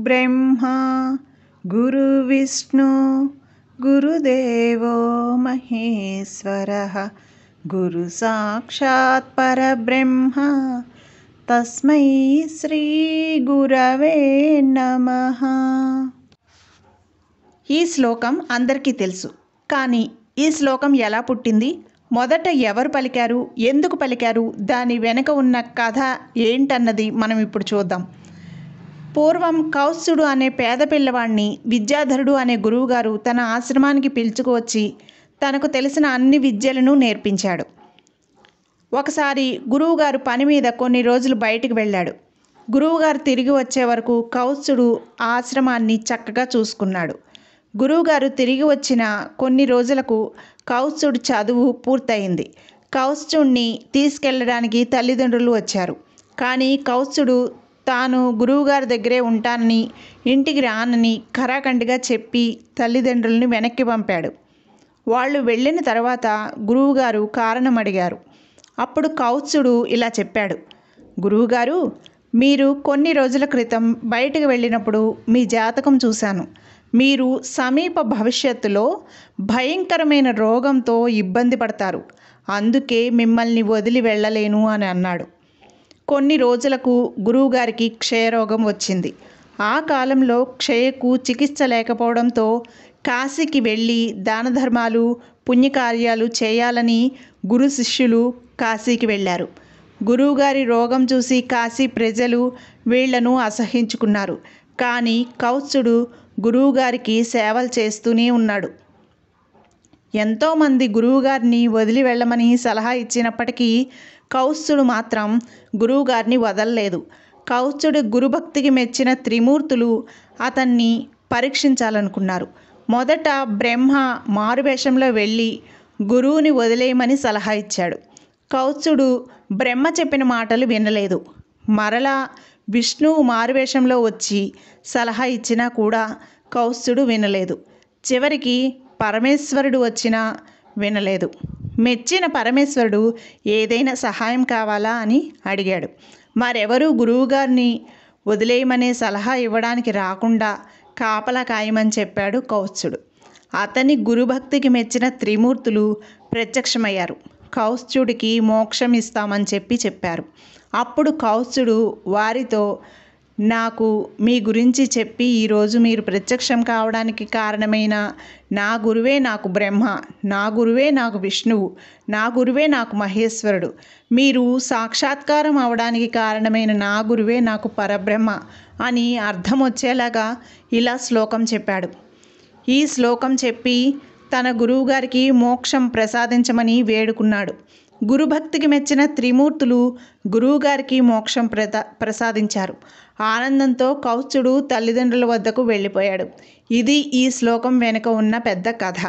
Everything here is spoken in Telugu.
బ్రహ్మ గురువిష్ణు గురుదేవో మహేశ్వరః గురు సాక్షాత్ పరబ్రహ్మ తస్మై శ్రీ గురవే నమః. ఈ శ్లోకం అందరికీ తెలుసు. కానీ ఈ శ్లోకం ఎలా పుట్టింది, మొదట ఎవరు పలికారు, ఎందుకు పలికారు, దాని వెనుక ఉన్న కథ ఏంటన్నది మనం ఇప్పుడు చూద్దాం. పూర్వం కౌత్సుడు అనే పేద పిల్లవాడిని విద్యాధరుడు అనే గురువుగారు తన ఆశ్రమానికి పిలుచుకువచ్చి తనకు తెలిసిన అన్ని విద్యలను నేర్పించాడు. ఒకసారి గురువుగారు పని మీద కొన్ని రోజులు బయటికి వెళ్ళాడు. గురువుగారు తిరిగి వచ్చే వరకు కౌత్సుడు ఆశ్రమాన్ని చక్కగా చూసుకున్నాడు. గురువుగారు తిరిగి వచ్చిన కొన్ని రోజులకు కౌత్సుడు చదువు పూర్తయింది. కౌత్సుడిని తీసుకెళ్ళడానికి తల్లిదండ్రులు వచ్చారు. కానీ కౌత్సుడు తాను గురువుగారి దగ్గరే ఉంటానని, ఇంటికి రానని ఖరాఖండిగా చెప్పి తల్లిదండ్రులని వెనక్కి పంపాడు. వాళ్ళు వెళ్ళిన తర్వాత గురువుగారు కారణం అడిగారు. అప్పుడు కౌత్సుడు ఇలా చెప్పాడు: గురువుగారు, మీరు కొన్ని రోజుల క్రితం బయటకు వెళ్ళినప్పుడు మీ జాతకం చూశాను. మీరు సమీప భవిష్యత్తులో భయంకరమైన రోగంతో ఇబ్బంది పడతారు. అందుకే మిమ్మల్ని వదిలి వెళ్ళలేను అని అన్నాడు. కొన్ని రోజులకు గురువుగారికి క్షయరోగం వచ్చింది. ఆ కాలంలో క్షయకు చికిత్స లేకపోవడంతో కాశీకి వెళ్ళి దాన ధర్మాలు పుణ్యకార్యాలు చేయాలని గురు శిష్యులు కాశీకి వెళ్ళారు. గురువుగారి రోగం చూసి కాశీ ప్రజలు వీళ్లను అసహ్యించుకున్నారు. కానీ కౌత్సుడు గురువుగారికి సేవలు చేస్తూనే ఉన్నాడు. ఎంతోమంది గురువుగారిని వదిలి వెళ్ళమని సలహా ఇచ్చినప్పటికీ కౌత్సుడు మాత్రం గురువుగారిని వదలలేదు. కౌత్సుడి గురుభక్తికి మెచ్చిన త్రిమూర్తులు అతన్ని పరీక్షించాలనుకున్నారు. మొదట బ్రహ్మ మారువేషంలో వెళ్ళి గురువుని వదిలేయమని సలహా ఇచ్చాడు. కౌత్సుడు బ్రహ్మ చెప్పిన మాటలు వినలేదు. మరలా విష్ణువు మారువేషంలో వచ్చి సలహా ఇచ్చినా కూడా కౌత్సుడు వినలేదు. చివరికి పరమేశ్వరుడు వచ్చినా వినలేదు. మెచ్చిన పరమేశ్వరుడు ఏదైనా సహాయం కావాలా అని అడిగాడు. మరెవరూ గురువుగారిని వదిలేయమనే సలహా ఇవ్వడానికి రాకుండా కాపలా కాయమని చెప్పాడు కౌత్సుడు. అతని గురుభక్తికి మెచ్చిన త్రిమూర్తులు ప్రత్యక్షమయ్యారు. కౌత్సుడికి మోక్షం ఇస్తామని చెప్పారు. అప్పుడు కౌత్సుడు వారితో, నాకు మీ గురించి చెప్పి ఈరోజు మీరు ప్రత్యక్షం కావడానికి కారణమైన నా గురువే నాకు బ్రహ్మ, నా గురువే నాకు విష్ణువు, నా గురువే నాకు మహేశ్వరుడు, మీరు సాక్షాత్కారం అవడానికి కారణమైన నా గురువే నాకు పరబ్రహ్మ అని అర్థం వచ్చేలాగా ఇలా శ్లోకం చెప్పాడు. ఈ శ్లోకం చెప్పి తన గురువుగారికి మోక్షం ప్రసాదించమని వేడుకున్నాడు. గురుభక్తికి మెచ్చిన త్రిమూర్తులు గురువుగారికి మోక్షం ప్రసాదించారు. ఆనందంతో కౌత్సుడు తల్లిదండ్రుల వద్దకు వెళ్ళిపోయాడు. ఇది ఈ శ్లోకం వెనుక ఉన్న పెద్ద కథ.